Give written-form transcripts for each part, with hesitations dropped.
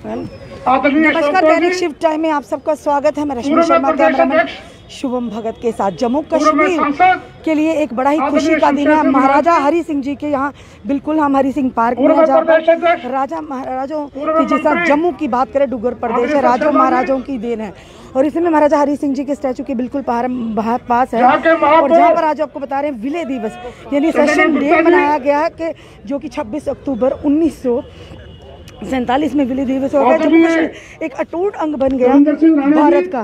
नमस्कार, दैनिक shift time में आप सबका स्वागत है। मैं रश्मि शर्मा, कैमरामैन शुभम भगत के साथ। जम्मू कश्मीर के लिए एक बड़ा ही खुशी का दिन है। महाराजा हरि सिंह जी के यहाँ बिल्कुल हम हरि सिंह पार्क में हैं, जहाँ पर राजा महाराजों की, जैसा जम्मू की बात करें डुग्गर प्रदेश है, राजों महाराजों की देन है। और इसमें महाराजा हरि सिंह जी के स्टैचू के बिल्कुल पास है, और जहाँ पर आज आपको बता रहे हैं विलय दिवस यानी सेशन डे मनाया गया है, कि जो कि 26 अक्टूबर 1947 में विलय दिवस हो गया। जम्मू कश्मीर एक अटूट अंग बन गया भारत का।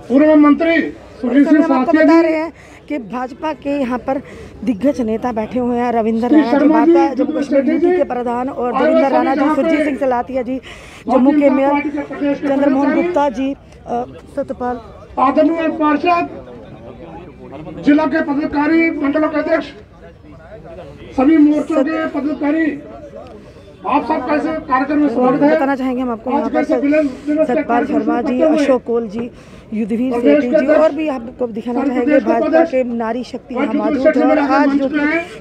पूर्व मंत्री हम आपको बता रहे हैं कि भाजपा के यहाँ पर दिग्गज नेता बैठे हुए हैं। रविंद्र राणा जी, भाजपा जम्मू कश्मीर नीति के प्रधान, और रविंद्र राणा जी, सुरजीत सिंह सलातिया जी, जम्मू के मेयर चंद्रमोहन गुप्ता जी, सत्यपाल, आदरणीय पार्षद, जिला के पदाधिकारी, मंडलों के अध्यक्ष, सभी मोर्चों के पदाधिकारी, आप सब कैसे कार्यक्रम में स्वागत है। बताना चाहेंगे हम आपको यहाँ पर सतपाल शर्मा जी, अशोक कोल जी, युद्धवीर सेठी जी, और भी आपको दिखाना चाहेंगे भाजपा के नारी शक्ति यहाँ मौजूद है। और आज जो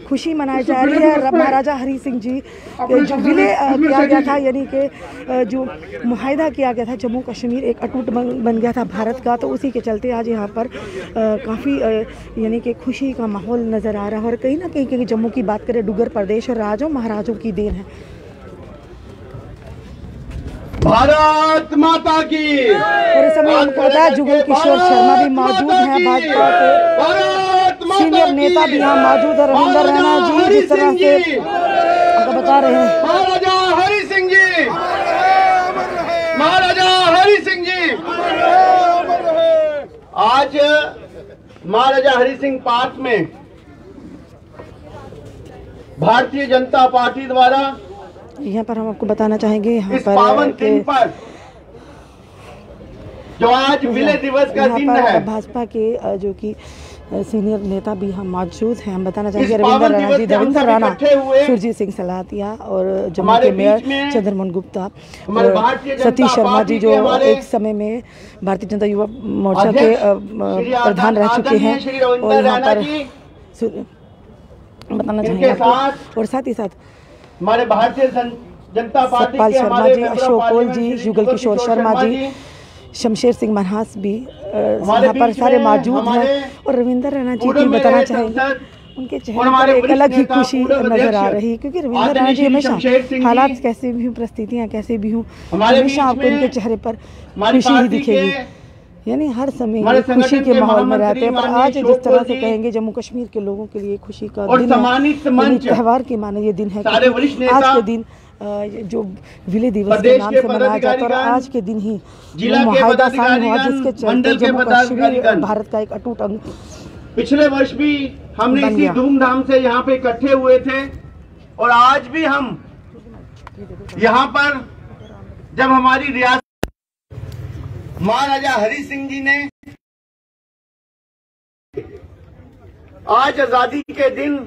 खुशी मनाई जा रही है, महाराजा हरि सिंह जी जो विलय किया गया था, यानी कि जो मुआहदा किया गया था, जम्मू कश्मीर एक अटूट बन गया था भारत का, तो उसी के चलते आज यहाँ पर काफ़ी यानी कि खुशी का माहौल नज़र आ रहा है। और कहीं ना कहीं जम्मू की बात करें, डुग्गर प्रदेश और राजों महाराजों की देन है। भारत माता की। और इस समय हमको पता है जुगल किशोर शर्मा भी मौजूद हैं, भाजपा के सीनियर नेता भी यहाँ मौजूद है, रविंद्र राणा जी, जिस तरह से आपको बता रहे हैं। महाराजा हरि सिंह जी, महाराजा हरि सिंह जी। आज महाराजा हरि सिंह पार्क में भारतीय जनता पार्टी द्वारा यहाँ पर हम आपको बताना चाहेंगे, यहाँ पर पावन दिन पर जो आज विलय दिवस का दिन है, भाजपा के जो कि सीनियर नेता भी हम मौजूद हैं। हम बताना चाहेंगे रविंद्र राणा जी, रविंद्र राणा, सुरजीत सिंह सलातिया, और जम्मू के मेयर चंद्रमोहन गुप्ता, और सतीश शर्मा जी, जो एक समय में भारतीय जनता युवा मोर्चा के प्रधान रह चुके हैं। और यहाँ पर बताना चाहेंगे आपको, और साथ ही साथ हमारे भारतीय जनता पार्टी सतपाल शर्मा जी, अशोक कोल जी, जुगल किशोर शर्मा जी, शमशेर सिंह मनहास भी यहाँ पर सारे मौजूद हैं। और रविंद्र राणा जी की बताना चाहेंगे, उनके चेहरे पर एक अलग ही खुशी नजर आ रही है, क्योंकि रविंद्र राणा जी हमेशा हालात कैसे भी हों, परिस्थितियाँ कैसे भी हों, हमेशा आपको उनके चेहरे पर खुशी ही दिखेगी, यानी हर समय खुशी के माहौल में रहते हैं। पर आज जिस तरह से कहेंगे जम्मू कश्मीर के लोगों के लिए खुशी का दिन है, त्यौहार के माने ये दिन है। आज के दिन जो विलय दिवस के नाम से मनाया जाता है, और आज के दिन ही मुआहदा साइन हुआ, जिसके चलते जम्मू कश्मीर भारत का एक अटूट अंग। पिछले वर्ष भी हमने इसी धूमधाम से यहाँ पे इकट्ठे हुए थे, और आज भी हम यहाँ पर जब हमारी रियासत महाराजा हरि सिंह जी ने आज आजादी के दिन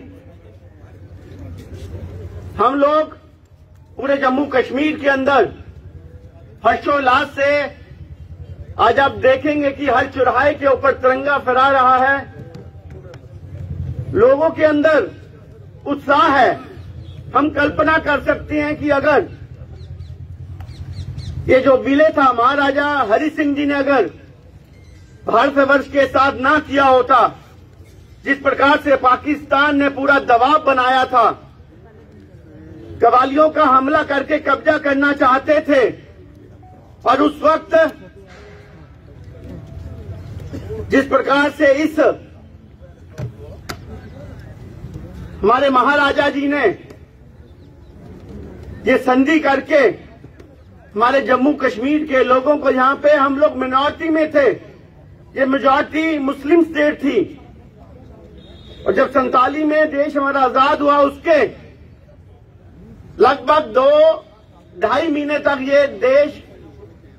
हम लोग पूरे जम्मू कश्मीर के अंदर हर्षोल्लास से आज आप देखेंगे कि हर चौराहे के ऊपर तिरंगा फहरा रहा है। लोगों के अंदर उत्साह है। हम कल्पना कर सकते हैं कि अगर ये जो विलय था, महाराजा हरि सिंह जी ने अगर भारतवर्ष के साथ ना किया होता, जिस प्रकार से पाकिस्तान ने पूरा दबाव बनाया था, कव्वालियों का हमला करके कब्जा करना चाहते थे, और उस वक्त जिस प्रकार से इस हमारे महाराजा जी ने ये संधि करके हमारे जम्मू कश्मीर के लोगों को, यहाँ पे हम लोग मिनॉरिटी में थे, ये मेजॉरिटी मुस्लिम स्टेट थी, और जब 47 में देश हमारा आजाद हुआ, उसके लगभग 2-2.5 महीने तक ये देश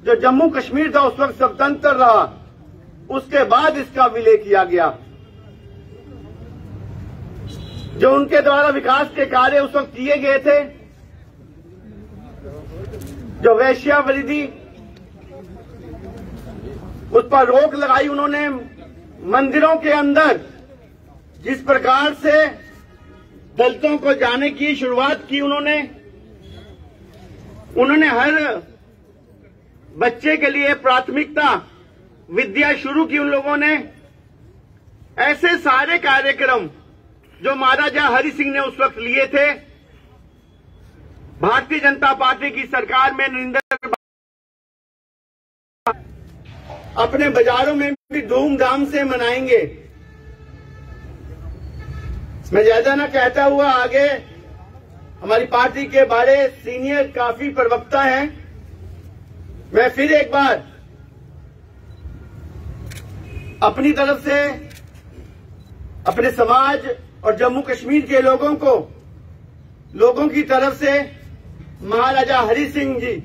जो जम्मू कश्मीर था उस वक्त स्वतंत्र रहा। उसके बाद इसका विलय किया गया। जो उनके द्वारा विकास के कार्य उस वक्त किए गए थे, जो वेश्यावृत्ति, उस पर रोक लगाई उन्होंने। मंदिरों के अंदर जिस प्रकार से दलितों को जाने की शुरुआत की उन्होंने, उन्होंने हर बच्चे के लिए प्राथमिकता विद्या शुरू की। उन लोगों ने ऐसे सारे कार्यक्रम जो महाराजा हरि सिंह ने उस वक्त लिए थे, भारतीय जनता पार्टी की सरकार में नरेंद्र अपने बाजारों में भी धूमधाम से मनाएंगे। मैं ज्यादा ना कहता हुआ आगे हमारी पार्टी के बड़े सीनियर काफी प्रवक्ता हैं, मैं फिर एक बार अपनी तरफ से अपने समाज और जम्मू कश्मीर के लोगों की तरफ से महाराजा हरि सिंह जी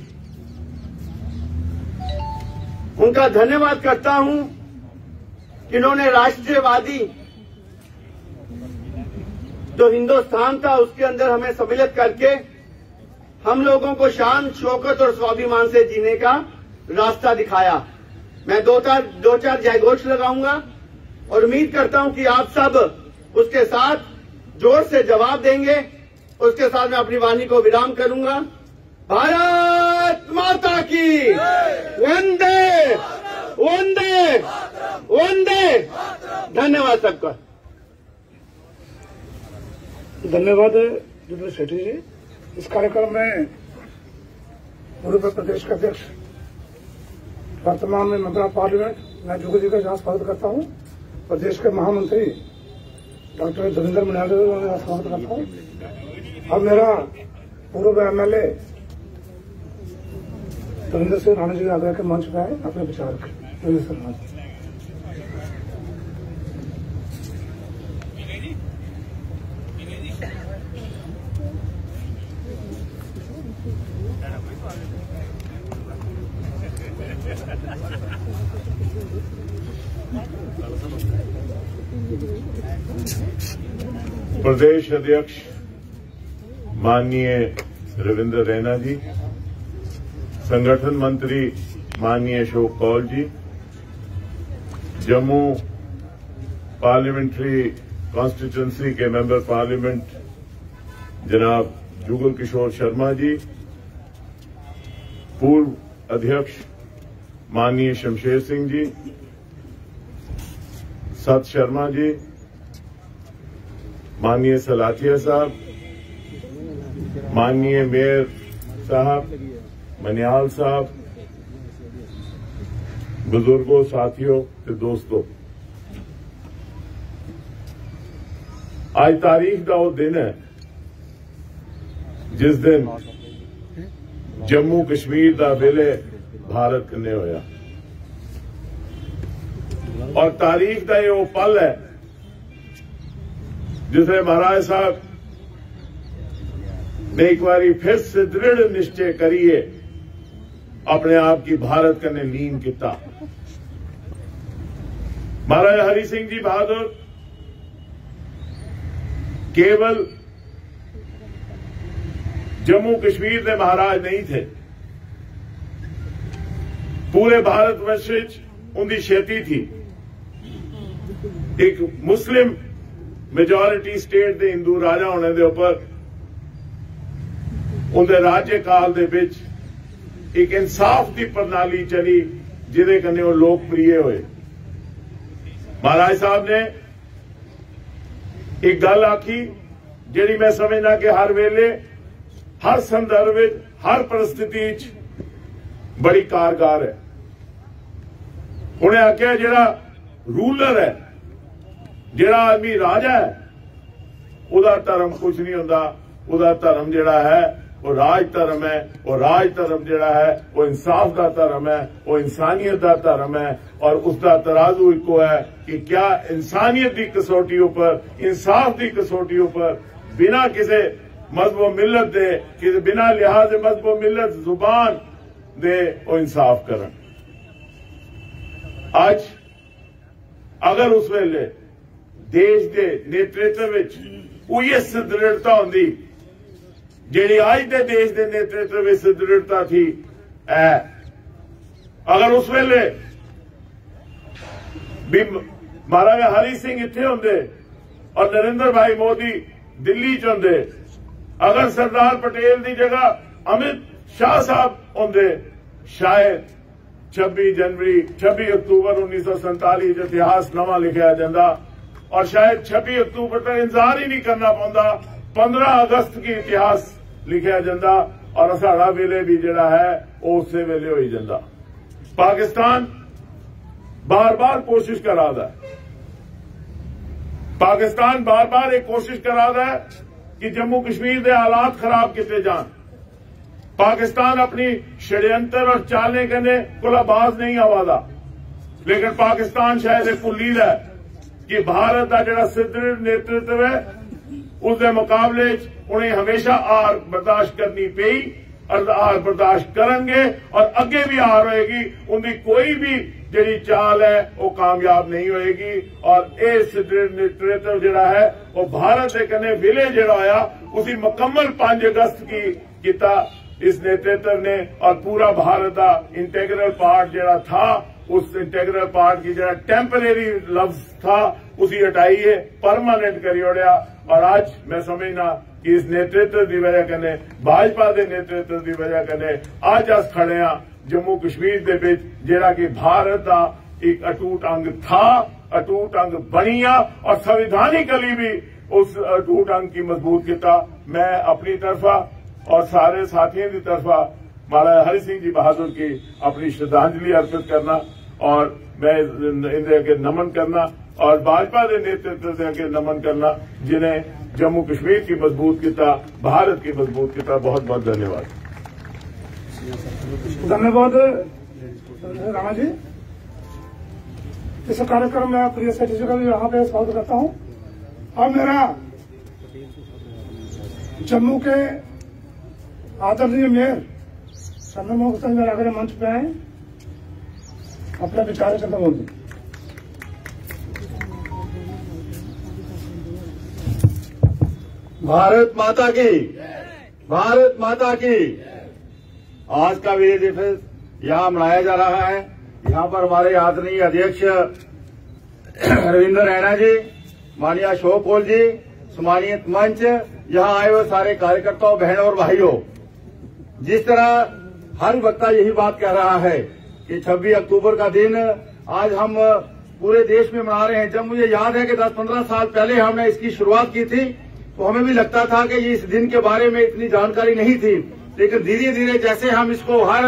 उनका धन्यवाद करता हूं कि इन्होंने राष्ट्रवादी जो हिंदुस्तान था उसके अंदर हमें सम्मिलित करके हम लोगों को शान, शौकत और स्वाभिमान से जीने का रास्ता दिखाया। मैं दो चार जयघोष लगाऊंगा और उम्मीद करता हूं कि आप सब उसके साथ जोर से जवाब देंगे। उसके साथ मैं अपनी वाणी को विराम करूंगा। भारत माता की वंदे वंदे वंदे। धन्यवाद सबका। धन्यवाद जनरल सेठी जी। इस कार्यक्रम में पूर्व प्रदेश के अध्यक्ष वर्तमान में मेंबर ऑफ पार्लियामेंट मैं जुगल जी का यहाँ स्वागत करता हूँ। प्रदेश के महामंत्री डॉक्टर धर्मेंद्र मनियाल जी का स्वागत करता हूँ। अब मेरा पूर्व एमएलए धर्मेंद्र सिंह राणा जी आगरा के मंच पे आए अपने विचार रखें। प्रदेश अध्यक्ष माननीय रविंद्र रैना जी, संगठन मंत्री माननीय अशोक कौल जी, जम्मू पार्लियामेंट्री कॉन्स्टिट्यूंसी के मेंबर पार्लियामेंट जनाब जुगल किशोर शर्मा जी, पूर्व अध्यक्ष माननीय शमशेर सिंह जी, सत शर्मा जी, माननीय सलाथिया साहब, माननीय मेयर साहब, मनियाल साहब, बुजुर्गों, साथियों ते दोस्तों, आज तारीख का वो दिन है जिस दिन जम्मू कश्मीर का विलय भारत कन्ने होया और तारीख का ये वो पल है जिसे महाराज साहब ने एक बार फिर से दृढ़ निश्चय करिए अपने आप की भारत कन्ने लीन किया। महाराजा हरि सिंह जी बहादुर केवल जम्मू कश्मीर के महाराज नहीं थे, पूरे भारतवर्ष उनकी खेती थी। एक मुस्लिम मेजोरिटी स्टेट के हिंदू राजा होने के उपर उनके राज्यकाल दे विच एक इंसाफ की प्रणाली चली जिदे कन्ने वो लोकप्रिय हुए। महाराज साहब ने एक गल आखी जिहड़ी मैं समझना कि हर वेले हर संदर्भ हर परिस्थिति बड़ी कारगर है। उन्हें आख्या जिहड़ा रूलर है, जिहड़ा आदमी राजा है, उहदा धर्म कुछ नहीं हुंदा। उहदा धर्म जिहड़ा है वो राज धर्म है। और राज धर्म जिहड़ा है वो इंसाफ का धर्म है, वो इंसानियत का धर्म है। और उसका तराजू इको है कि क्या इंसानियत की कसौटी पर, इंसाफ की कसौटी पर बिना किसी मजहब मिलत दे, बिना लिहाज मजहब मिलत जुबान दे वो इंसाफ करन। आज अगर उस वेले देश के नेतृत्व विच उही सुदृढ़ता होंदी जिहड़ी आज के देश के नेतृत्व में सुदृढ़ता थी, अगर उस वेले भी महाराजा हरि सिंह इत्थे होंदे और नरेंद्र भाई मोदी दिल्ली च होंदे, अगर सरदार पटेल की जगह अमित शाह साहब होंदे शायद 26 अक्तूबर 1947 इतिहास नवा लिखा जाता और शायद 26 अक्तूबर तक इंतजार ही नहीं करना पौंदा, 15 अगस्त की इतिहास लिखा जाता और साड़ा वेले भी जिहड़ा है उस वेले हो जाता। पाकिस्तान बार बार कोशिश करा दा है, पाकिस्तान बार बार एक कोशिश करा दा है कि जम्मू कश्मीर के हालात खराब किए जान। पाकिस्तान अपनी षड्यंत्र और चालें कने कुलाबाज नहीं आवादा, लेकिन पाकिस्तान शायद भुली दा है कि भारत का जिहड़ा सुदृढ़ नेतृत्व है उसके मुकाबले उन्हें हमेशा हार बर्दाश्त करनी पई और हार बर्दाश्त करेंगे और अगे भी हार होएगी। उनकी कोई भी जिहड़ी चाल है वो कामयाब नहीं होएगी और यह सुदृढ़ नेतृत्व जिहड़ा है वो भारत के कने विलय जिहड़ा होया उसी मुकम्मल 5 अगस्त की किता इस नेतृत्व ने और पूरा भारत का इंटेग्रल पार्ट जिहड़ा था उस इंटेग्रल पार्ट की जरा टेम्परेरी लफ्ज था उसी हटाइए परमानेंट करी ओढ़िया। और आज मैं समझना कि इस नेतृत्व की वजह कने भाजपा के नेतृत्व की वजह कने आज अस खड़े हाँ जम्मू कश्मीर के विच जिहड़ा कि भारत का एक अटूट अंग था, अटूट अंग बनिया और संविधानिकली भी उस अटूट अंग की मजबूत किया। मैं अपनी तरफा और सारे साथियों की तरफा महाराजा हरि सिंह जी बहादुर की अपनी श्रद्धांजलि अर्पित करना और मैं इनके अगे नमन करना और भाजपा के नेतृत्व के अगे नमन करना जिन्हें जम्मू कश्मीर की मजबूत किया, भारत की मजबूत किया। बहुत बहुत धन्यवाद। धन्यवाद राणा जी। इस कार्यक्रम में प्रिय सेठी जी का भी यहाँ पे स्वागत करता हूँ। अब मेरा जम्मू के आदरणीय मेयर चंदन मोहन मेरे आगे मंच पे आए अपने विचार करते बोलते। भारत माता की, भारत माता की। आज का विजय दिवस यहाँ मनाया जा रहा है। यहाँ पर हमारे आदरणीय अध्यक्ष रविंद्र रैना जी, माननीय अशोक कौल जी, सम्मानित मंच, यहाँ आए हुए सारे कार्यकर्ताओं, बहनों और भाइयों, जिस तरह हर वक्ता यही बात कह रहा है कि 26 अक्टूबर का दिन आज हम पूरे देश में मना रहे हैं। जब मुझे याद है कि 10-15 साल पहले हमने इसकी शुरुआत की थी तो हमें भी लगता था कि इस दिन के बारे में इतनी जानकारी नहीं थी, लेकिन धीरे धीरे जैसे हम इसको हर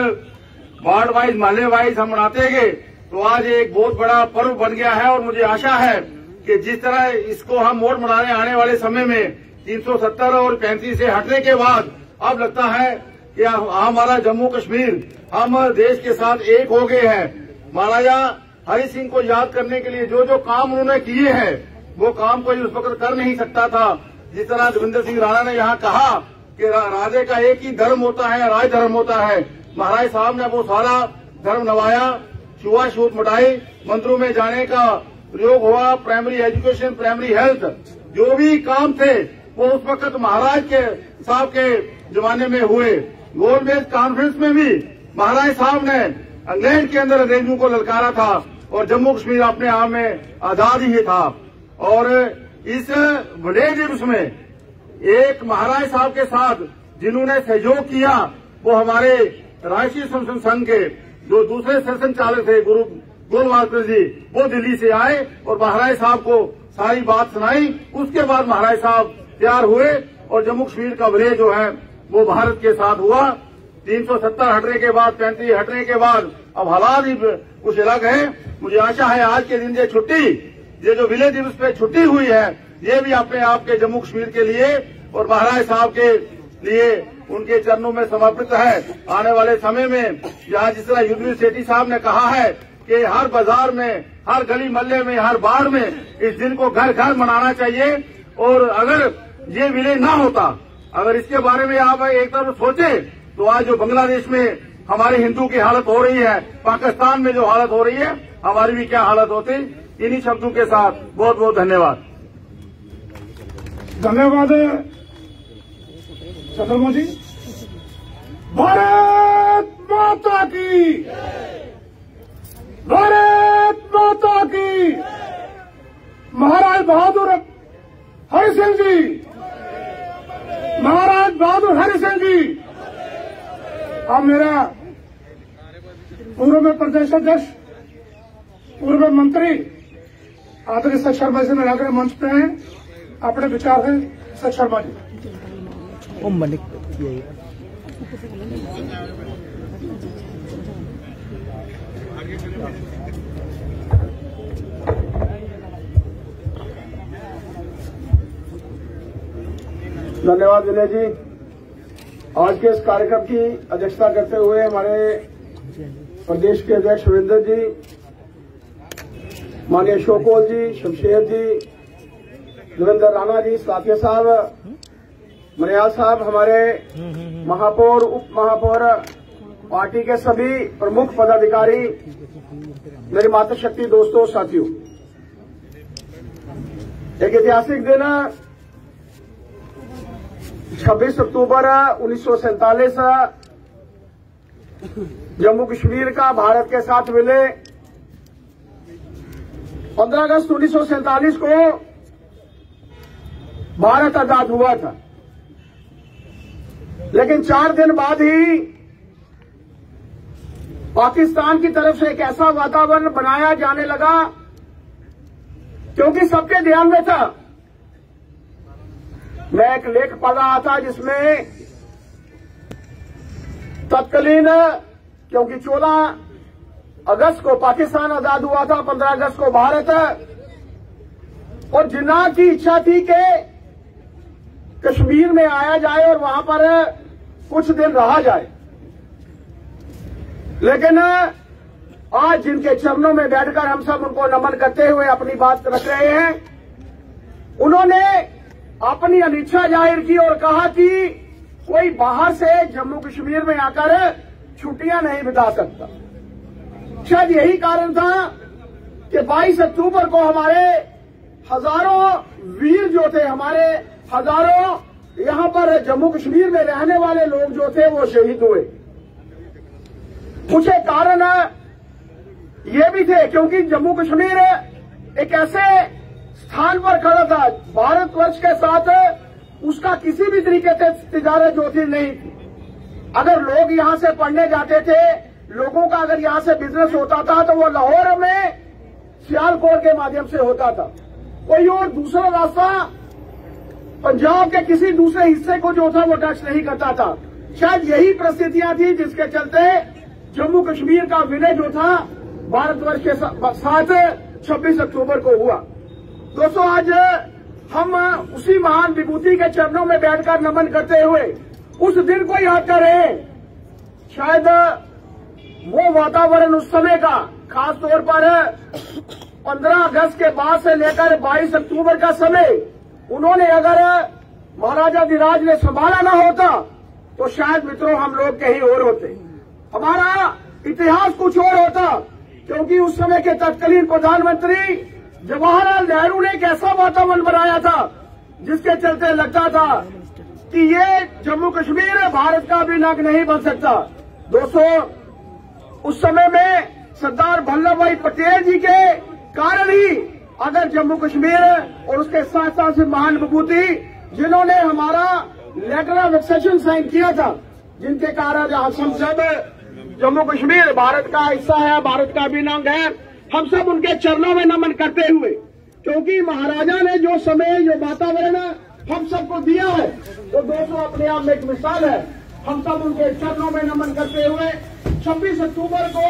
वार्ड वाइज, मोहल्ले वाइज हम मनाते गए तो आज एक बहुत बड़ा पर्व बन गया है। और मुझे आशा है कि जिस तरह इसको हम मोड़ मनाने आने वाले समय में 370 और 35 से हटने के बाद अब लगता है कि हमारा जम्मू कश्मीर, हम देश के साथ एक हो गए हैं। महाराजा हरि सिंह को याद करने के लिए जो जो काम उन्होंने किए हैं वो काम कोई उस वक्त कर नहीं सकता था। जिस तरह रविंद्र सिंह राणा ने यहाँ कहा कि राजे का एक ही धर्म होता है, राज धर्म होता है। महाराज साहब ने वो सारा धर्म नवाया, छुआछूत मिटाई, मंदिरों में जाने का प्रयोग हुआ, प्राइमरी एजुकेशन, प्राइमरी हेल्थ, जो भी काम थे वो उस वक्त महाराज के साहब के जमाने में हुए। गोलमेज कॉन्फ्रेंस में भी महाराज साहब ने इंग्लैंड के अंदर अंग्रेजों को ललकारा था और जम्मू कश्मीर अपने आप में आजाद ही था। और इस विजय दिवस में एक महाराज साहब के साथ जिन्होंने सहयोग किया वो हमारे राष्ट्रीय संसद संघ के जो दूसरे सेशन चालक थे गुरु गोलवालकर जी, वो दिल्ली से आए और महाराज साहब को सारी बात सुनाई। उसके बाद महाराज साहब तैयार हुए और जम्मू कश्मीर का विलय जो है वो भारत के साथ हुआ। 370 हटने के बाद, 35 हटने के बाद अब हालात ही कुछ अलग है। मुझे आशा है आज के दिन ये छुट्टी, ये जो विलय दिवस पे छुट्टी हुई है, ये भी अपने आप के जम्मू कश्मीर के लिए और महाराज साहब के लिए उनके चरणों में समर्पित है। आने वाले समय में यहाँ जिस तरह युद्धवीर सेठी साहब ने कहा है कि हर बाजार में, हर गली मोहल्ले में, हर बार में इस दिन को घर घर मनाना चाहिए। और अगर ये विलय ना होता, अगर इसके बारे में आप एक तरफ सोचे तो आज जो बांग्लादेश में हमारे हिंदू की हालत हो रही है, पाकिस्तान में जो हालत हो रही है, हमारी भी क्या हालत होती। इन्हीं शब्दों के साथ बहुत बहुत धन्यवाद। धन्यवाद चंद्रमा जी। भारत माता की, भारत माता की। महाराज बहादुर हरि सिंह जी, महाराज बहादुर हरि सिंह जी, अब मेरा पूर्व में प्रदेश अध्यक्ष, पूर्व मंत्री आदरणीय सर शर्मा जी में आकर मंच पे हैं, अपने विचार है सर शर्मा जी। धन्यवाद विनय जी। आज के इस कार्यक्रम की अध्यक्षता करते हुए हमारे प्रदेश के अध्यक्ष रविंदर जी, माननीय अशोक जी, शमशेर जी, देवेंद्र राणा जी, साथिया साहब, मनियाल साहब, हमारे महापौर, उप महापौर, पार्टी के सभी प्रमुख पदाधिकारी, मेरी मातृशक्ति दोस्तों, साथियों, एक ऐतिहासिक दिन 26 अक्टूबर 1947 जम्मू कश्मीर का भारत के साथ विलय। 15 अगस्त 1947 को भारत आजाद हुआ था, लेकिन 4 दिन बाद ही पाकिस्तान की तरफ से एक ऐसा वातावरण बनाया जाने लगा, क्योंकि सबके ध्यान में था। मैं एक लेख पढ़ रहा था जिसमें तत्कालीन, क्योंकि 14 अगस्त को पाकिस्तान आजाद हुआ था, 15 अगस्त को भारत, और जिन्ना की इच्छा थी कि कश्मीर में आया जाए और वहां पर कुछ दिन रहा जाए, लेकिन आज जिनके चरणों में बैठकर हम सब उनको नमन करते हुए अपनी बात रख रहे हैं, उन्होंने अपनी अनिच्छा जाहिर की और कहा कि कोई बाहर से जम्मू कश्मीर में आकर छुट्टियां नहीं बिता सकता। शायद यही कारण था कि 22 अक्टूबर को हमारे हजारों वीर जो थे, हमारे हजारों यहां पर जम्मू कश्मीर में रहने वाले लोग जो थे वो शहीद हुए। कुछ कारण ये भी थे, क्योंकि जम्मू कश्मीर एक ऐसे स्थान पर खड़ा था, भारतवर्ष के साथ उसका किसी भी तरीके से तिजारत जो थी नहीं थी। अगर लोग यहां से पढ़ने जाते थे, लोगों का अगर यहां से बिजनेस होता था, तो वो लाहौर में सियालकोट के माध्यम से होता था। कोई और दूसरा रास्ता पंजाब के किसी दूसरे हिस्से को जो था वो टच नहीं करता था। शायद यही परिस्थितियां थी जिसके चलते जम्मू कश्मीर का विलय जो था भारतवर्ष के साथ 26 अक्टूबर को हुआ। दोस्तों, आज हम उसी महान विभूति के चरणों में बैठकर नमन करते हुए उस दिन को याद कर रहे हैं। शायद वो वातावरण उस समय का, खास तौर पर 15 अगस्त के बाद से लेकर 22 अक्टूबर का समय, उन्होंने अगर महाराजा धीराज ने संभाला ना होता तो शायद मित्रों हम लोग कहीं और होते, हमारा इतिहास कुछ और होता। क्योंकि उस समय के तत्कालीन प्रधानमंत्री जवाहरलाल नेहरू ने एक ऐसा वातावरण बनाया था जिसके चलते लगता था कि ये जम्मू कश्मीर भारत का भी अंग नहीं बन सकता। दोस्तों, उस समय में सरदार वल्लभ भाई पटेल जी के कारण ही अगर जम्मू कश्मीर और उसके साथ साथ से महान विभूति जिन्होंने हमारा लेटर ऑफ एक्सेशन साइन किया था, जिनके कारण हम सब जम्मू कश्मीर भारत का हिस्सा है, भारत का भी अंग है, हम सब उनके चरणों में नमन करते हुए, क्योंकि महाराजा ने जो समय, जो वातावरण हम सबको दिया है, तो दोस्तों अपने आप में एक मिसाल है। हम सब उनके चरणों में नमन करते हुए 26 अक्टूबर को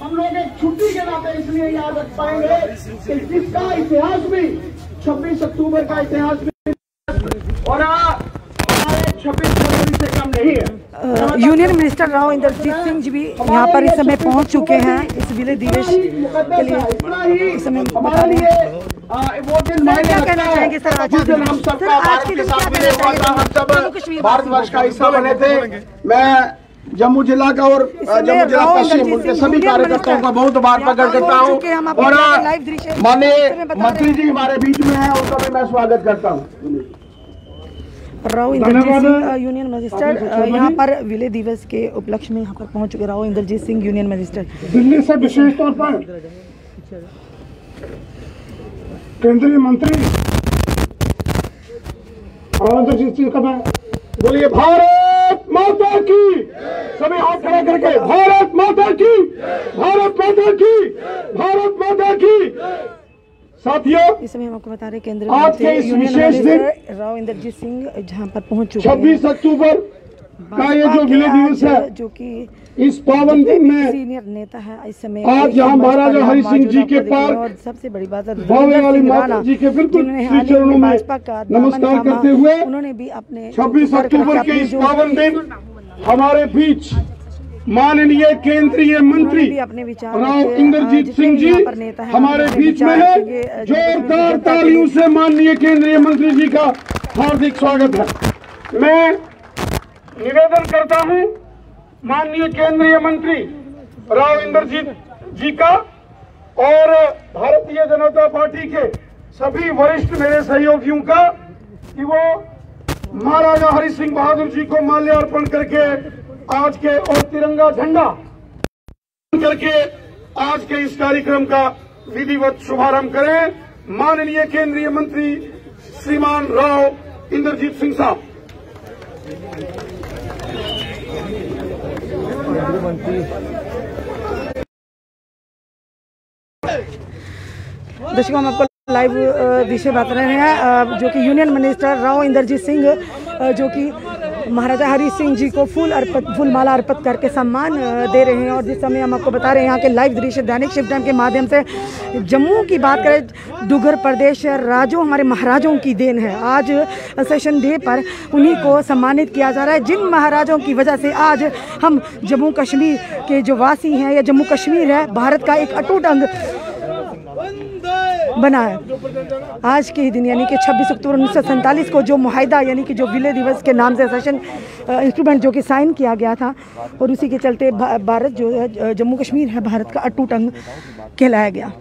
हम लोग एक छुट्टी के नाते इसलिए याद रख पाएंगे कि जिसका इतिहास भी 26 अक्टूबर का इतिहास भी और 26 जनवरी से कम नहीं है। यूनियन मिनिस्टर राव इंद्रजीत सिंह जी भी यहाँ पर इस समय पहुँच चुके हैं इस विलय दिवस के लिए। इस समय बता रहे हैं क्या कहना चाहेंगे सर? आज के दिन भारतवर्ष का हिस्सा बने थे। मैं जम्मू जिला का और जम्मू जिला पश्चिम उनके सभी कार्यकर्ताओं का बहुत आभार प्रकट करता हूँ और माननीय मंत्री जी हमारे बीच में हैं, उनका भी मैं स्वागत करता हूँ। राव इंद्रजीत सिंह यूनियन मजिस्ट्रेट यहाँ पर विलय दिवस के उपलक्ष्य में यहाँ पर पहुँच चुके। राव इंद्रजीत सिंह यूनियन मजिस्ट्रेट दिल्ली से विशेष तौर पर केंद्रीय मंत्री राव इंद्रजीत सिंह का मैं बोलिए भारत माता की, सभी हाथ खड़ा करके भारत माता की, भारत माता की, भारत माता की। साथियों, इस समय हम आपको बता रहे केंद्रीय आज के इस विशेष दिन राव इंद्रजीत सिंह जहां पर पहुंच चुके 26 अक्टूबर का ये जो विलय दिवस है, जो कि इस पावन दिन में सीनियर नेता है इस समय आज यहाँ महाराजा हरि सिंह जी के पार्क और सबसे बड़ी बात है भव्य वाली माता जी के बिल्कुल श्री चरणों में नमस्कार करते हुए उन्होंने भी अपने 26 अक्टूबर के इस पावन दिन हमारे बीच माननीय केंद्रीय मंत्री अपने विचार राव इंद्रजीत सिंह जी हमारे बीच में है। जोरदार तालियों से माननीय केंद्रीय मंत्री जी का हार्दिक स्वागत है। मैं निवेदन करता हूं माननीय केंद्रीय मंत्री राव इंद्रजीत जी का और भारतीय जनता पार्टी के सभी वरिष्ठ मेरे सहयोगियों का कि वो महाराजा हरि सिंह बहादुर जी को माल्यार्पण करके आज के और तिरंगा झंडा करके आज के इस कार्यक्रम का विधिवत शुभारंभ करें। माननीय केंद्रीय मंत्री श्रीमान राव इंद्रजीत सिंह साहब। दर्शकों, हम आपको लाइव विषय बता रहे हैं जो कि यूनियन मिनिस्टर राव इंद्रजीत सिंह जो कि महाराजा हरि सिंह जी को फूल माला अर्पित करके सम्मान दे रहे हैं। और जिस समय हम आपको बता रहे हैं यहाँ के लाइव दृश्य दैनिक शिव टाइम के माध्यम से जम्मू की बात करें, डुग्गर प्रदेश राजों हमारे महाराजों की देन है। आज सेशन डे पर उन्हीं को सम्मानित किया जा रहा है, जिन महाराजों की वजह से आज हम जम्मू कश्मीर के जो वासी हैं या जम्मू कश्मीर है भारत का एक अटूट अंग बना है। आज के ही दिन यानी कि 26 अक्टूबर 1947 को जो मुआहिदा यानी कि जो विलय दिवस के नाम से सेशन इंस्ट्रूमेंट जो कि साइन किया गया था और उसी के चलते भारत जो है जम्मू कश्मीर है भारत का अटूट अंग कहलाया गया।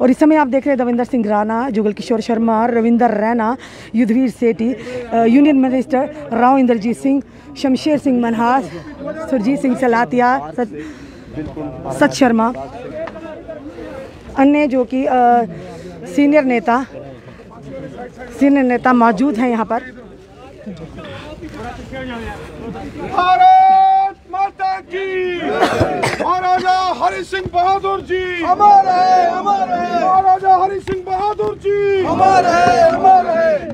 और इस समय आप देख रहे हैं देवेंद्र सिंह राणा, जुगल किशोर शर्मा, रविंदर रैना, युद्धवीर सेठी, यूनियन मिनिस्टर राव इंद्रजीत सिंह, शमशेर सिंह मनहास, सुरजीत सिंह सलातिया, सच शर्मा, अन्य जो कि सीनियर नेता मौजूद हैं यहाँ पर। भारत माता की, महाराजा हरि सिंह बहादुर जी हमारे, महाराजा हरि सिंह बहादुर जी हमारे,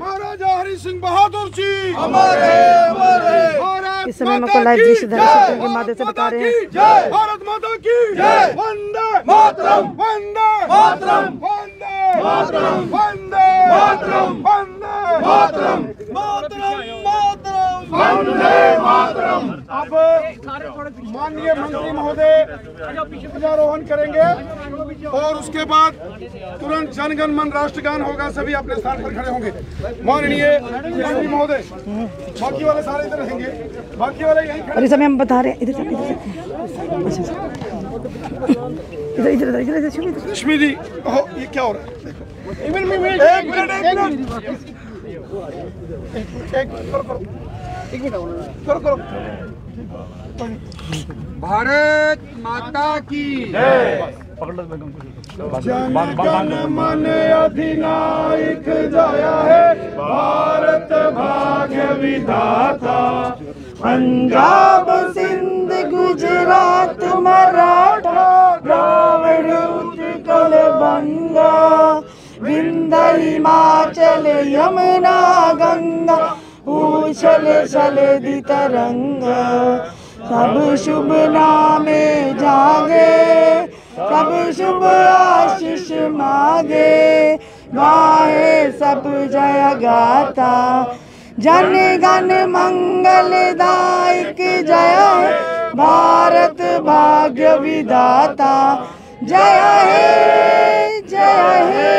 महाराजा हरि सिंह बहादुर जी हमारे। इस समय मैं लाइव दृश्य दर्शकों के माध्यम से बता रहे हैं। भारत माता की जय, वंदे मातरम, वंदे मातरम, वंदे मातरम, वंदे मातरम, वंदे मातरम, मातरम, वंदे मातरम। अब माननीय मंत्री महोदय ध्वजारोहण करेंगे और उसके बाद तुरंत जनगण मन राष्ट्रगान होगा। सभी अपने स्थान पर खड़े होंगे। माननीय मंत्री महोदय, बाकी वाले सारे इधर रहेंगे, बाकी वाले यहीं खड़े। और इस समय हम बता रहे हैं इधर लक्ष्मी जी, ये क्या हो रहा है? करो। भारत माता की जनगण मन अधिनायक जया है, भारत भाग्य विधाता। पंजाब सिंध गुजरात मराठा द्राविड़ उत्कल बंगा, विंध्य हिमाचल यमुना गंगा, उछल चलती तरंगा। सब शुभ नामे जागे, सब शुभ आशीष मांगे, गाए सब जय गाता। जन गण मंगलदायक जय है, भारत भाग्य विधाता। जय है, जय है,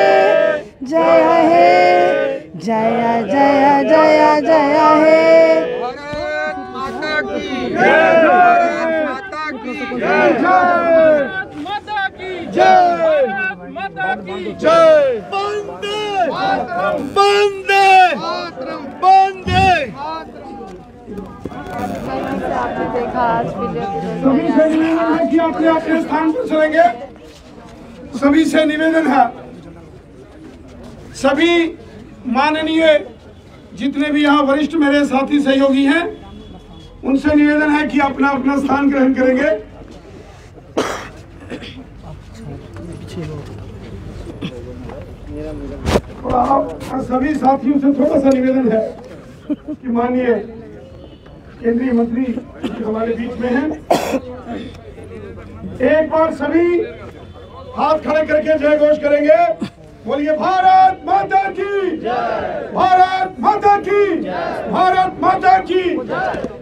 जय है, जय जय जय जय है। भारत माता की जय, भारत माता की जय, भारत माता की जय, भारत माता की जय। वंदे मातरम, वंदे मातरम, वंदे। सभी से निवेदन है कि अपने अपने स्थान पर चलेंगे। सभी से निवेदन है, सभी माननीय जितने भी यहाँ वरिष्ठ मेरे साथी सहयोगी हैं, उनसे निवेदन है कि अपना अपना स्थान ग्रहण करेंगे। और सभी साथियों से थोड़ा सा निवेदन है कि माननीय केंद्रीय मंत्री हमारे बीच में हैं, एक बार सभी हाथ खड़े करके जय घोष करेंगे। बोलिए भारत माता की जय, भारत माता की जय, भारत माता की जय।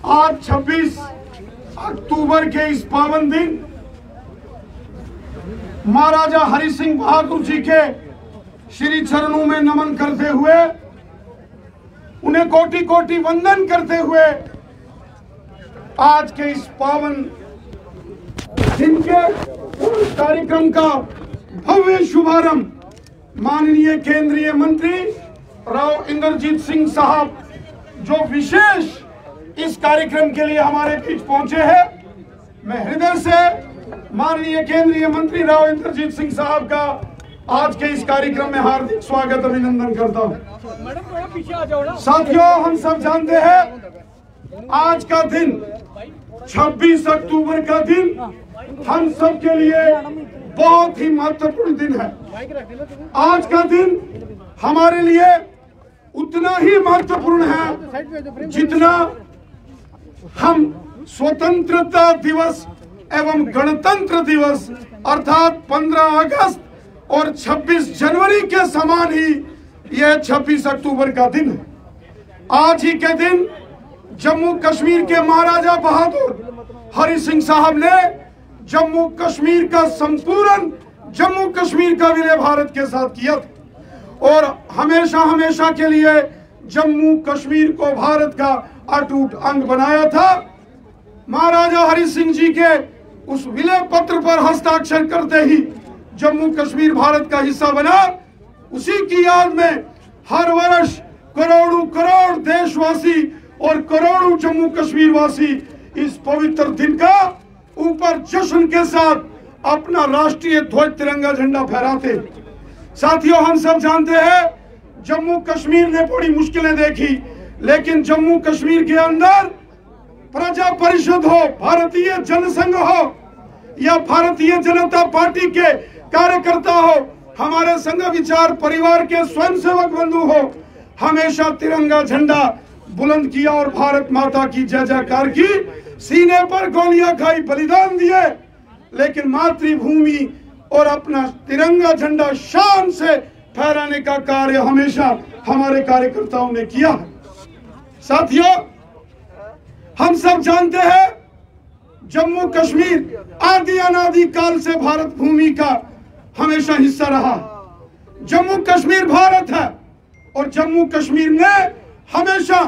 आज 26 अक्टूबर के इस पावन दिन महाराजा हरि सिंह बहादुर जी के श्री चरणों में नमन करते हुए, उन्हें कोटि कोटि वंदन करते हुए आज के इस पावन दिन के कार्यक्रम का भव्य शुभारंभ माननीय केंद्रीय मंत्री राव इंद्रजीत सिंह साहब जो विशेष इस कार्यक्रम के लिए हमारे बीच पहुंचे हैं, मैं हृदय से माननीय केंद्रीय मंत्री राव इंद्रजीत सिंह साहब का आज के इस कार्यक्रम में हार्दिक स्वागत अभिनंदन करता हूं। साथियों, हम सब जानते हैं आज का दिन 26 अक्टूबर का दिन हम सब के लिए बहुत ही महत्वपूर्ण दिन है। आज का दिन हमारे लिए उतना ही महत्वपूर्ण है जितना हम स्वतंत्रता दिवस एवं गणतंत्र दिवस अर्थात 15 अगस्त और 26 जनवरी के समान ही यह 26 अक्टूबर का दिन है। आज ही के दिन जम्मू कश्मीर के महाराजा बहादुर हरि सिंह साहब ने जम्मू कश्मीर का संपूर्ण जम्मू कश्मीर का विलय भारत के साथ किया था और हमेशा हमेशा के लिए जम्मू कश्मीर को भारत का अटूट अंग बनाया था। महाराजा हरि सिंह जी के उस विलय पत्र पर हस्ताक्षर करते ही जम्मू कश्मीर भारत का हिस्सा बना। उसी की याद में हर वर्ष करोड़ों करोड़ देशवासी और करोड़ों जम्मू कश्मीर वासी इस पवित्र दिन का ऊपर जश्न के साथ अपना राष्ट्रीय ध्वज तिरंगा झंडा फहराते। साथियों, हम सब जानते हैं जम्मू कश्मीर ने बड़ी मुश्किलें देखी, लेकिन जम्मू कश्मीर के अंदर प्रजा परिषद हो, भारतीय जनसंघ हो या भारतीय जनता पार्टी के कार्यकर्ता हो, हमारे संघ विचार परिवार के स्वयंसेवक बंधु हो, हमेशा तिरंगा झंडा बुलंद किया और भारत माता की जय जयकार की। सीने पर गोलियां खाई, बलिदान दिए, लेकिन मातृभूमि और अपना तिरंगा झंडा शान से फहराने का कार्य हमेशा हमारे कार्यकर्ताओं ने किया है। साथियों, हम सब जानते हैं जम्मू कश्मीर आदि अनादि काल से भारत भूमि का हमेशा हिस्सा रहा। जम्मू कश्मीर भारत है और जम्मू कश्मीर ने हमेशा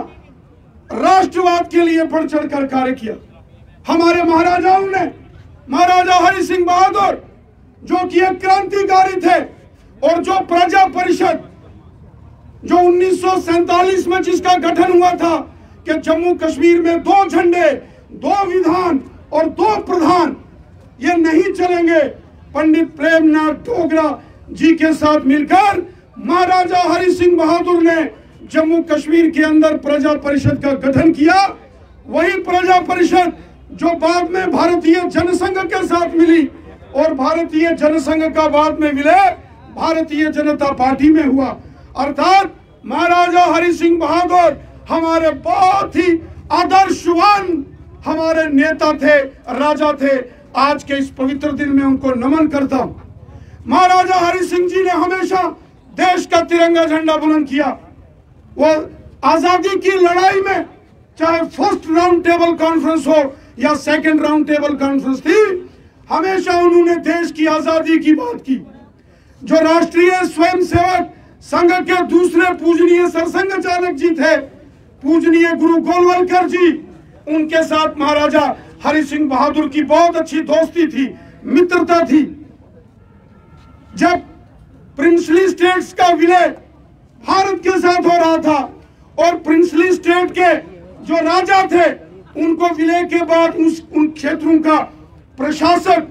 राष्ट्रवाद के लिए बढ़ चढ़कर कार्य किया। हमारे महाराजाओं ने, महाराजा हरि सिंह बहादुर जो कि एक क्रांतिकारी थे और जो प्रजा परिषद जो 1947 में जिसका गठन हुआ था कि जम्मू कश्मीर में 2 झंडे, 2 विधान और 2 प्रधान, ये नहीं चलेंगे। पंडित प्रेमनाथ डोगरा जी के साथ मिलकर महाराजा हरि सिंह बहादुर ने जम्मू कश्मीर के अंदर प्रजा परिषद का गठन किया। वही प्रजा परिषद जो बाद में भारतीय जनसंघ के साथ मिली और भारतीय जनसंघ का बाद में विलय भारतीय जनता पार्टी में हुआ। अर्थात महाराजा हरि सिंह बहादुर हमारे बहुत ही आदर्शवान हमारे नेता थे, राजा थे। आज के इस पवित्र दिन में उनको नमन करता हूं। महाराजा हरि सिंह जी ने हमेशा देश का तिरंगा झंडा बुलंद किया। वो आजादी की लड़ाई में चाहे फर्स्ट राउंड टेबल कॉन्फ्रेंस हो या सेकंड राउंड टेबल कॉन्फ्रेंस थी, हमेशा उन्होंने देश की आजादी की बात की। जो राष्ट्रीय स्वयंसेवक संघ के दूसरे पूजनीय सरसंघ चालक जी थे, पूजनीय गुरु गोलवलकर जी, उनके साथ महाराजा हरि सिंह बहादुर की बहुत अच्छी दोस्ती थी, मित्रता थी। जब प्रिंसली स्टेट्स का विलय भारत के साथ हो रहा था और प्रिंसली स्टेट के जो राजा थे उनको विलय के बाद उन क्षेत्रों का प्रशासक,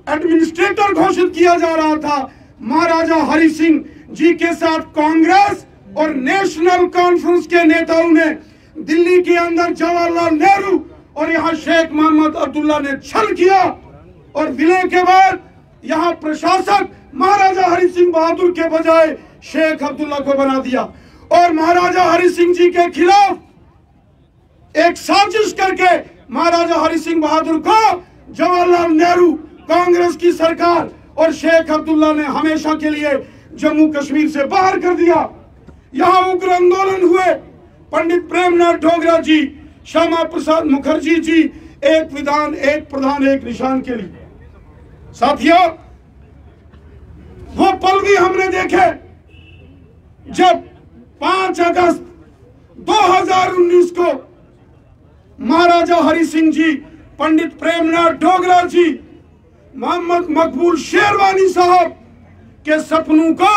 एडमिनिस्ट्रेटर घोषित किया जा रहा था, महाराजा हरि सिंह जी के साथ कांग्रेस और नेशनल कॉन्फ्रेंस के नेताओं ने दिल्ली के अंदर जवाहरलाल नेहरू और यहाँ शेख मोहम्मद अब्दुल्ला ने छल किया और विलय के बाद यहाँ प्रशासक महाराजा हरि सिंह बहादुर के बजाय शेख अब्दुल्ला को बना दिया और महाराजा हरि सिंह जी के खिलाफ एक साजिश करके महाराजा हरि सिंह बहादुर को जवाहरलाल नेहरू, कांग्रेस की सरकार और शेख अब्दुल्ला ने हमेशा के लिए जम्मू कश्मीर से बाहर कर दिया। यहाँ उग्र आंदोलन हुए, पंडित प्रेमनाथ डोगरा जी, श्यामा प्रसाद मुखर्जी जी, एक विधान एक प्रधान एक निशान के लिए। साथियों, वो पल भी हमने देखे जब 5 अगस्त 2019 को महाराजा हरि सिंह जी, पंडित प्रेमनाथ डोगरा जी, मोहम्मद मकबूल शेरवानी साहब के सपनों को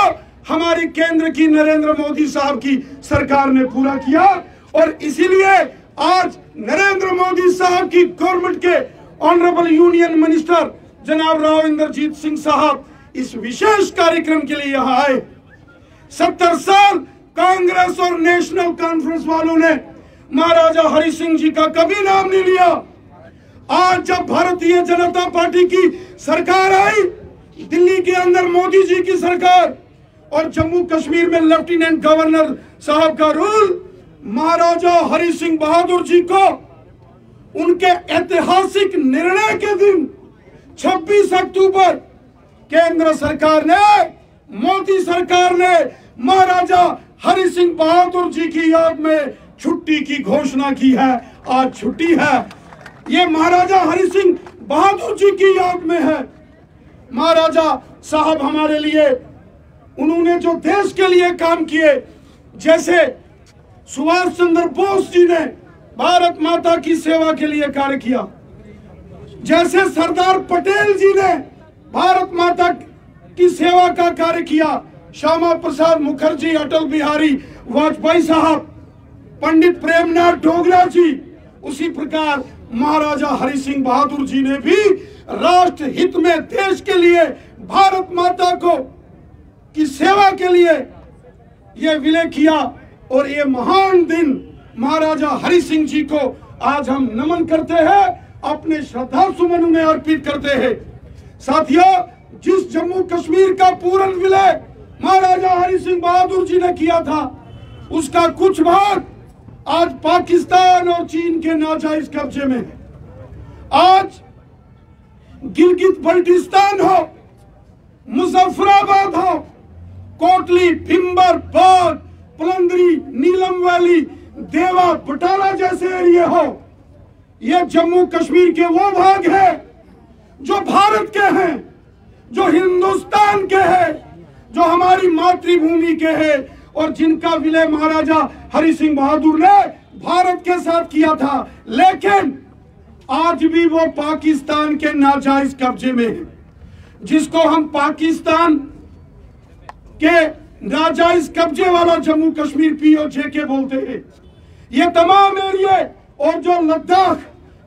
हमारी केंद्र की नरेंद्र मोदी साहब की सरकार ने पूरा किया और इसीलिए आज नरेंद्र मोदी साहब की गवर्नमेंट के ऑनरेबल यूनियन मिनिस्टर जनाब राव इंद्रजीत सिंह साहब इस विशेष कार्यक्रम के लिए यहाँ आए। 70 साल कांग्रेस और नेशनल कॉन्फ्रेंस वालों ने महाराजा हरि सिंह जी का कभी नाम नहीं लिया। आज जब भारतीय जनता पार्टी की सरकार आई, दिल्ली के अंदर मोदी जी की सरकार और जम्मू कश्मीर में लेफ्टिनेंट गवर्नर साहब का रूल, महाराजा हरि सिंह बहादुर जी को उनके ऐतिहासिक निर्णय के दिन 26 अक्टूबर केंद्र सरकार ने, मोदी सरकार ने महाराजा हरि सिंह बहादुर जी की याद में छुट्टी की घोषणा की है। आज छुट्टी है, ये महाराजा हरि सिंह बहादुर जी की याद में है। महाराजा साहब हमारे लिए, उन्होंने जो देश के लिए काम किए, जैसे सुभाष चंद्र बोस जी ने भारत माता की सेवा के लिए कार्य किया, जैसे सरदार पटेल जी ने भारत माता की सेवा का कार्य किया, श्यामा प्रसाद मुखर्जी, अटल बिहारी वाजपेयी साहब, पंडित प्रेमनाथ डोगरा जी, उसी प्रकार महाराजा हरि सिंह बहादुर जी ने भी राष्ट्र हित में देश के लिए, भारत माता को की सेवा के लिए यह विलय किया और ये महान दिन महाराजा हरि सिंह जी को आज हम नमन करते हैं, अपने श्रद्धा सुमन उन्हें अर्पित करते हैं। साथियों, जिस जम्मू कश्मीर का पूर्ण विलय महाराजा हरि सिंह बहादुर जी ने किया था, उसका कुछ भाग आज पाकिस्तान और चीन के नाजायज कब्जे में है। आज गिलगित बल्टिस्तान हो, मुजफ्फराबाद हो, कोटली, भिंबर, बाग, पलंदरी, नीलम वैली, देवा, बटाला जैसे एरिया हो, ये जम्मू कश्मीर के वो भाग हैं जो भारत के हैं, जो हिंदुस्तान के हैं, जो हमारी मातृभूमि के हैं और जिनका विलय महाराजा हरि सिंह बहादुर ने भारत के साथ किया था। लेकिन आज भी वो पाकिस्तान के नाजायज कब्जे में है, जिसको हम पाकिस्तान के नाजायज कब्जे वाला जम्मू कश्मीर POJ के बोलते हैं। ये तमाम एरिया और जो लद्दाख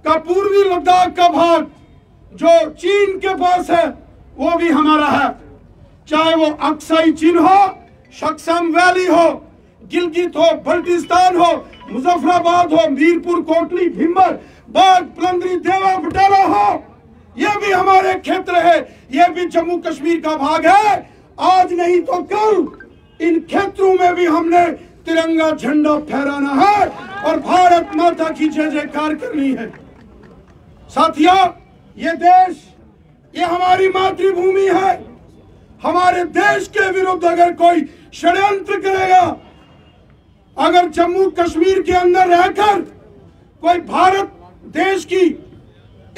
का, पूर्वी लद्दाख का भाग जो चीन के पास है, वो भी हमारा है। चाहे वो अक्साई चीन हो, शक्सम वैली हो, गिलगित हो, बल्टिस्तान हो, मुजफ्फराबाद हो, मीरपुर, कोटली, भिंबर, बाग, पलंदरी, देवा, बटाला हो, ये भी हमारे क्षेत्र है, ये भी जम्मू कश्मीर का भाग है। आज नहीं तो कल इन क्षेत्रों में भी हमने तिरंगा झंडा फहराना है और भारत माता की जय जयकार करनी है। साथियों, ये देश, ये हमारी मातृभूमि है। हमारे देश के विरुद्ध अगर कोई षड्यंत्र करेगा, अगर जम्मू कश्मीर के अंदर रहकर कोई भारत देश की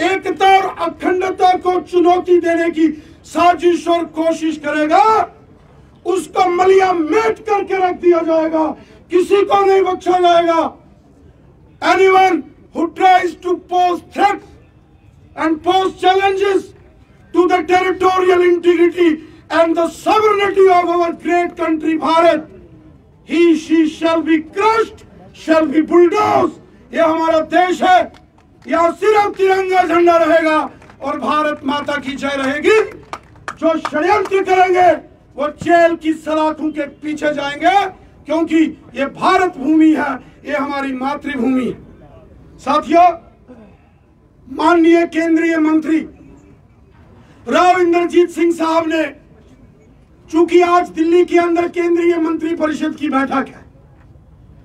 एकता और अखंडता को चुनौती देने की साजिश और कोशिश करेगा, उसको मलिया मेट करके रख दिया जाएगा, किसी को नहीं बख्शा जाएगा। Anyone who tries to pose threat and pose challenges to the territorial integrity and the sovereignty of our great country Bharat, she shall be crushed, shall be bulldozed। ये हमारा देश है, यहाँ सिर्फ तिरंगा झंडा रहेगा और भारत माता की जय रहेगी। जो षड्यंत्र करेंगे वो जेल की सलाखों के पीछे जाएंगे, क्योंकि ये भारत भूमि है, ये हमारी मातृभूमि है। साथियों, माननीय केंद्रीय मंत्री राव इंद्रजीत सिंह साहब ने, चूंकि आज दिल्ली के अंदर केंद्रीय मंत्री परिषद की बैठक है,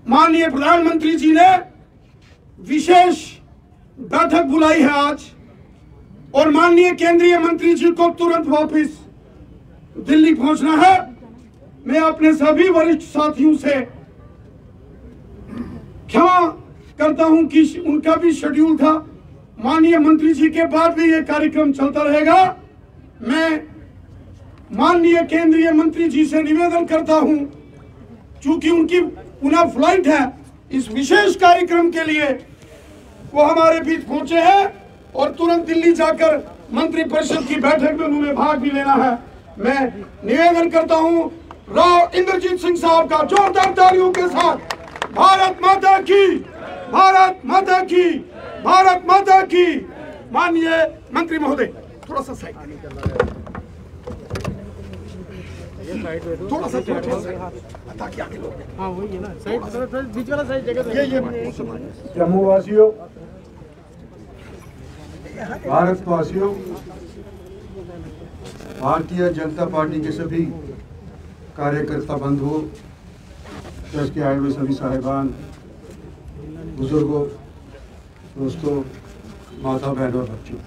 माननीय प्रधानमंत्री जी ने विशेष बैठक बुलाई है आज, और माननीय केंद्रीय मंत्री जी को तुरंत वापस दिल्ली पहुंचना है। मैं अपने सभी वरिष्ठ साथियों से क्षमा करता हूं कि उनका भी शेड्यूल था, माननीय मंत्री जी के बाद भी ये कार्यक्रम चलता रहेगा। मैं माननीय केंद्रीय मंत्री जी से निवेदन करता हूं, चूंकि उनकी पुनः फ्लाइट है, इस विशेष कार्यक्रम के लिए वो हमारे बीच पहुंचे हैं और तुरंत दिल्ली जाकर मंत्री परिषद की बैठक में उन्होंने भाग भी लेना है। मैं निवेदन करता हूं राव इंद्रजीत सिंह साहब का जोरदार तालियों के साथ भारत माता की, भारत माता की, भारत माता की। माननीय मंत्री महोदय, थोड़ा सा साइड, थोड़ा सा ताकि आगे लोग, हाँ वही है ना, साइड बीच वाला साइड जगह ये जम्मू वासियों, भारत वासियों, भारतीय जनता पार्टी के सभी कार्यकर्ता बंधुओं, प्रेस के आए हुए सभी साहिबान, बुजुर्गों, दोस्तों, माता बहनों और बच्चों,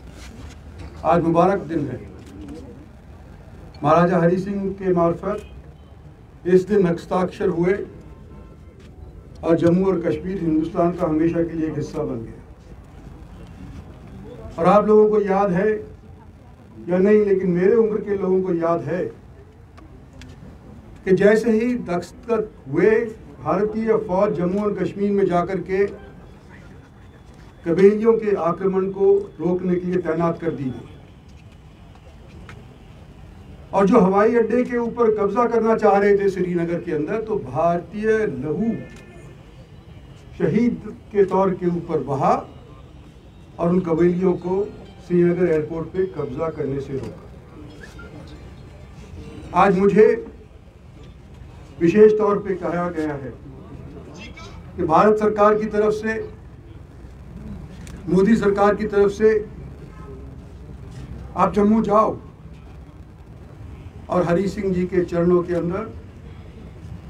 आज मुबारक दिन है। महाराजा हरि सिंह के मार्फत इस दिन हस्ताक्षर हुए और जम्मू और कश्मीर हिंदुस्तान का हमेशा के लिए एक हिस्सा बन गया। और आप लोगों को याद है या नहीं, लेकिन मेरे उम्र के लोगों को याद है कि जैसे ही दस्तखत हुए, भारतीय फौज जम्मू और कश्मीर में जाकर के कबीलियों के आक्रमण को रोकने के लिए तैनात कर दी गई, और जो हवाई अड्डे के ऊपर कब्जा करना चाह रहे थे श्रीनगर के अंदर, तो भारतीय लहू शहीद के तौर के ऊपर बहा और उन कबीलियों को श्रीनगर एयरपोर्ट पे कब्जा करने से रोका। आज मुझे विशेष तौर पे कहा गया है कि भारत सरकार की तरफ से, मोदी सरकार की तरफ से आप जम्मू जाओ और हरि सिंह जी के चरणों के अंदर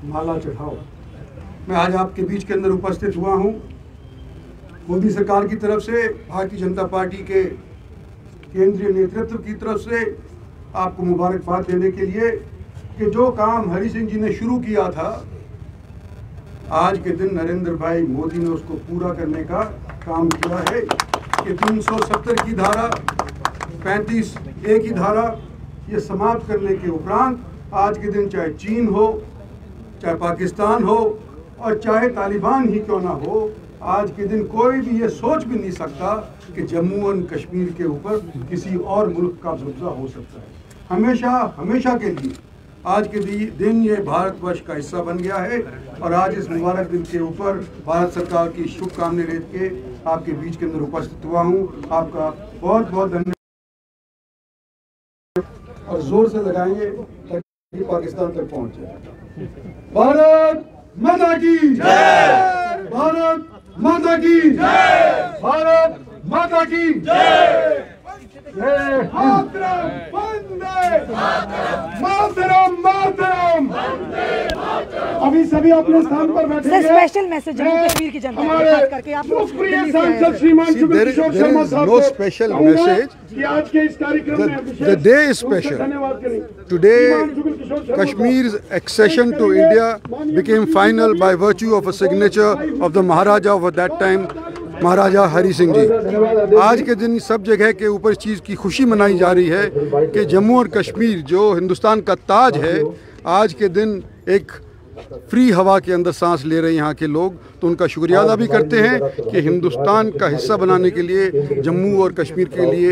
माला चढ़ाओ। मैं आज आपके बीच के अंदर उपस्थित हुआ हूं, मोदी सरकार की तरफ से, भारतीय जनता पार्टी के केंद्रीय नेतृत्व की तरफ से आपको मुबारकबाद देने के लिए कि जो काम हरि सिंह जी ने शुरू किया था, आज के दिन नरेंद्र भाई मोदी ने उसको पूरा करने का काम किया है कि 370 की धारा, 35A की धारा ये समाप्त करने के उपरांत आज के दिन चाहे चीन हो, चाहे पाकिस्तान हो और चाहे तालिबान ही क्यों ना हो, आज के दिन कोई भी ये सोच भी नहीं सकता कि जम्मू और कश्मीर के ऊपर किसी और मुल्क का कब्जा हो सकता है। हमेशा हमेशा के लिए आज के दिन ये भारतवर्ष का हिस्सा बन गया है। और आज इस मुबारक दिन के ऊपर भारत सरकार की शुभकामनाएं लेकर के आपके बीच के अंदर उपस्थित हुआ हूँ। आपका बहुत बहुत धन्यवाद, और जोर से लगाएंगे ताकि पाकिस्तान तक पहुँच जाए। भारत माता की जय, भारत माता की जय, भारत माता की जय। मातरम, वंदे मातरम, मातरम। अभी सभी अपने स्थान पर बैठे हैं। स्पेशल मैसेज जम्मू कश्मीर की जनता को खास करके आप लोकप्रिय सांसद श्रीमान शुक्ल किशोर शर्मा साहब no special message. कि आज के इस कार्यक्रम में The day is special. Today, Kashmir's accession to India became final by virtue of a signature of the Maharaja of that time, महाराजा हरि सिंह जी। आज के दिन सब जगह के ऊपर इस चीज़ की खुशी मनाई जा रही है कि जम्मू और कश्मीर जो हिंदुस्तान का ताज है, आज के दिन एक फ्री हवा के अंदर सांस ले रहे हैं यहाँ के लोग। तो उनका शुक्रिया अदा भी करते हैं कि हिंदुस्तान का हिस्सा बनाने के लिए जम्मू और कश्मीर के लिए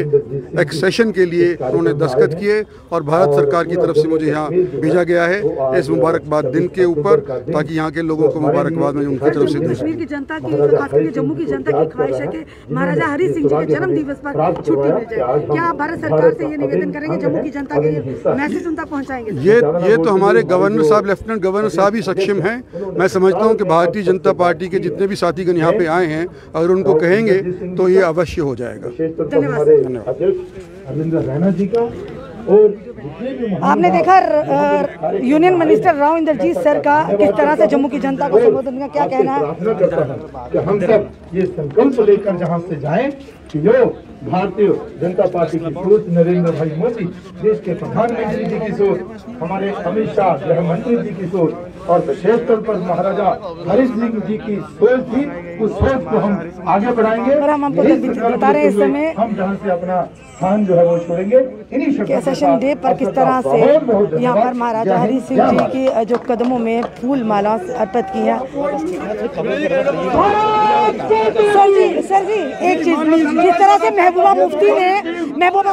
एक्सेशन के लिए उन्होंने दस्तखत किए और भारत सरकार की तरफ से मुझे यहाँ भेजा गया है इस मुबारकबाद दिन के ऊपर, ताकि यहाँ के लोगों को मुबारकबाद मैं उनकी तरफ से दूँ। कश्मीर की जनता की, खास करके जम्मू की जनता की ख्वाहिश है कि महाराजा हरि सिंह जी के जन्म दिवस पर छुट्टी मिल जाए। क्या आप भारत सरकार से ये निवेदन करेंगे, जम्मू की जनता के मैसेज उन तक पहुँचाएंगे? ये तो हमारे गवर्नर साहब, लेफ्टिनेंट गवर्नर साहब भी सक्षम हैं। मैं समझता हूं कि भारतीय जनता पार्टी के जितने भी साथीगण यहाँ पे आए हैं अगर उनको कहेंगे तो ये अवश्य हो जाएगा। आपने देखा union minister Rao Inderjit sir का किस तरह से जम्मू की जनता को संबोधन का क्या कहना है कि हम सब ये संकल्प लेकर जहाँ से जाएं कि जो भारतीय जनता पार्टी की सोच, नरेंद्र भाई मोदी देश के प्रधानमंत्री जी की सोच, हमारे अमित शाह गृह मंत्री जी की सोच और विशेष तौर पर महाराजा हरि सिंह जी की सोच थी, उस सोच को हम आगे बढ़ाएंगे। और हम आपको बता रहे हैं इस समय हम जहाँ से अपना स्थान जो है वो छोड़ेंगे। इन्हीं सेशन डे पर किस तरह से यहाँ पर महाराजा हरि सिंह जी की जो कदमों में फूल माला अर्पित की है। सर जी एक चीज, जिस तरह से महबूबा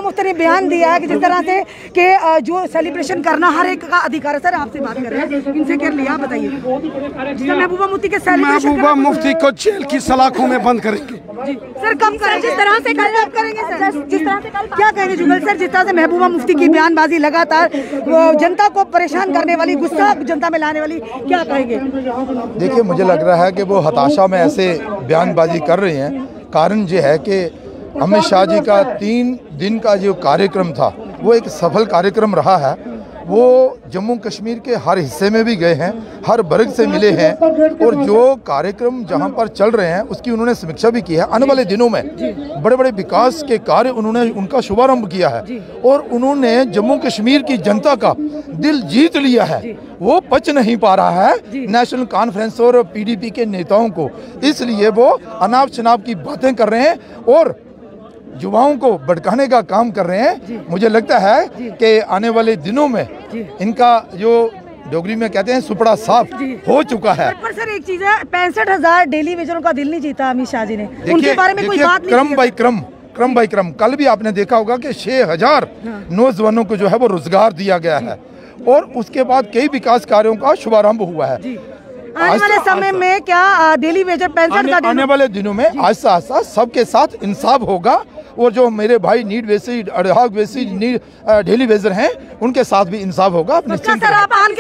मुफ्ती ने बयान दिया है कि जिस तरह से कि जो सेलिब्रेशन करना हर एक का अधिकार है। सर आपसे बात कर रहे हैं, इनसे कर लिया, बताइए महबूबा मुफ्ती के महबूबा मुफ्ती को जेल की सलाखों में बंद करेंगे जी सर, कब करें? जिस तरह से कल आप करेंगे सर, जिस तरह से कल क्या कहेंगे जुगल सर, जिस तरह से महबूबा मुफ्ती की बयानबाजी लगातार जनता को परेशान करने वाली, गुस्सा जनता में लाने वाली, क्या कहेंगे? देखिए, मुझे लग रहा है कि वो हताशा में ऐसे बयानबाजी कर रहे हैं। कारण ये है कि अमित शाह जी का 3 दिन का जो कार्यक्रम था वो एक सफल कार्यक्रम रहा है। वो जम्मू कश्मीर के हर हिस्से में भी गए हैं, हर वर्ग से मिले हैं और जो कार्यक्रम जहां पर चल रहे हैं उसकी उन्होंने समीक्षा भी की है। आने वाले दिनों में बड़े बड़े विकास के कार्य उन्होंने उनका शुभारंभ किया है और उन्होंने जम्मू कश्मीर की जनता का दिल जीत लिया है। वो पच नहीं पा रहा है नेशनल कॉन्फ्रेंस और PDP के नेताओं को, इसलिए वो अनाप शनाप की बातें कर रहे हैं और युवाओं को भड़काने का काम कर रहे हैं। मुझे लगता है कि आने वाले दिनों में इनका जो डोगरी में कहते हैं सुपड़ा साफ हो चुका है। पर सर एक चीज है, 65,000 डेली वेजरों का दिल नहीं जीता अमित शाह जी ने, उनके बारे में कोई बात नहीं। क्रम बाई क्रम कल भी आपने देखा होगा कि 6,000 नौजवानों को जो है वो रोजगार दिया गया है और उसके बाद कई विकास कार्यों का शुभारंभ हुआ है। आने वाले समय में क्या डेली वेजर 65,000 आने वाले दिनों में आस्ता आस्ता सबके साथ इंसाफ होगा और जो मेरे भाई नीड बेसिस डेली वेजर हैं उनके साथ भी इंसाफ होगा। सर आप आन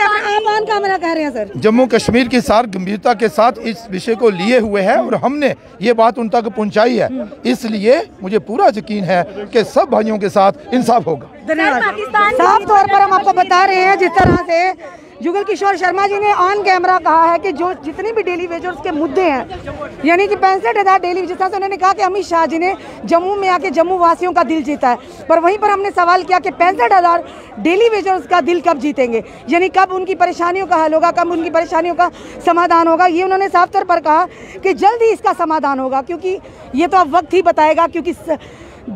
कैमरा कह रहे हैं सर, जम्मू कश्मीर की सार गंभीरता के साथ इस विषय को लिए हुए हैं और हमने ये बात उन तक पहुंचाई है, इसलिए मुझे पूरा यकीन है कि सब भाइयों के साथ इंसाफ होगा। धन्यवाद। साफ तौर पर हम आपको बता रहे हैं, जिस तरह से जुगल किशोर शर्मा जी ने ऑन कैमरा कहा है कि जो जितनी भी डेली वेजर्स के मुद्दे हैं, यानी कि 65,000 डेली, जिस तरह से उन्होंने कहा कि अमित शाह जी ने जम्मू में आके जम्मू वासियों का दिल जीता है, पर वहीं पर हमने सवाल किया कि 65,000 डेली वेजर्स का दिल कब जीतेंगे, यानी कब उनकी परेशानियों का हल होगा, कब उनकी परेशानियों का समाधान होगा। ये उन्होंने साफ तौर पर कहा कि जल्द ही इसका समाधान होगा, क्योंकि ये तो अब वक्त ही बताएगा। क्योंकि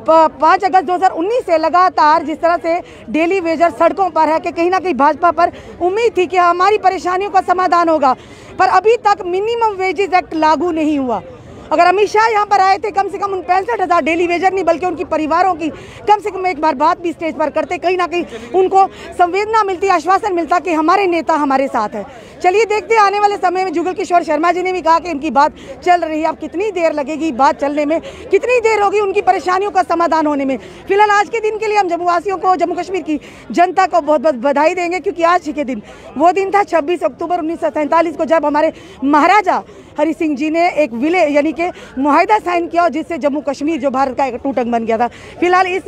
5 अगस्त 2019 से लगातार जिस तरह से डेली वेजर सड़कों पर है कि कहीं ना कहीं भाजपा पर उम्मीद थी कि हमारी परेशानियों का समाधान होगा, पर अभी तक मिनिमम वेजेस एक्ट लागू नहीं हुआ। अगर अमित शाह यहाँ पर आए थे, कम से कम उन 65,000 डेली वेजर नहीं बल्कि उनकी परिवारों की कम से कम एक बार बात भी स्टेज पर करते, कहीं ना कहीं उनको संवेदना मिलती, आश्वासन मिलता कि हमारे नेता हमारे साथ है। चलिए देखते हैं आने वाले समय में। जुगल किशोर शर्मा जी ने भी कहा कि इनकी बात चल रही है, अब कितनी देर लगेगी बात चलने में, कितनी देर होगी उनकी परेशानियों का समाधान होने में। फिलहाल आज के दिन के लिए हम जम्मू वासियों को, जम्मू कश्मीर की जनता को बहुत बहुत बधाई देंगे, क्योंकि आज के दिन वो दिन था 26 अक्टूबर 1947 को, जब हमारे महाराजा हरि सिंह जी ने एक विलय यानी कि मुआहदा साइन किया, जिससे जम्मू कश्मीर जो भारत का एक टूट अंग बन गया था। फिलहाल इस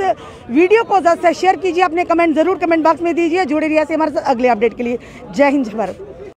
वीडियो को ज़्यादा से शेयर कीजिए, अपने कमेंट जरूर कमेंट बॉक्स में दीजिए। जुड़े रहिए हमारे साथ अगले अपडेट के लिए। जय हिंद, जय भारत।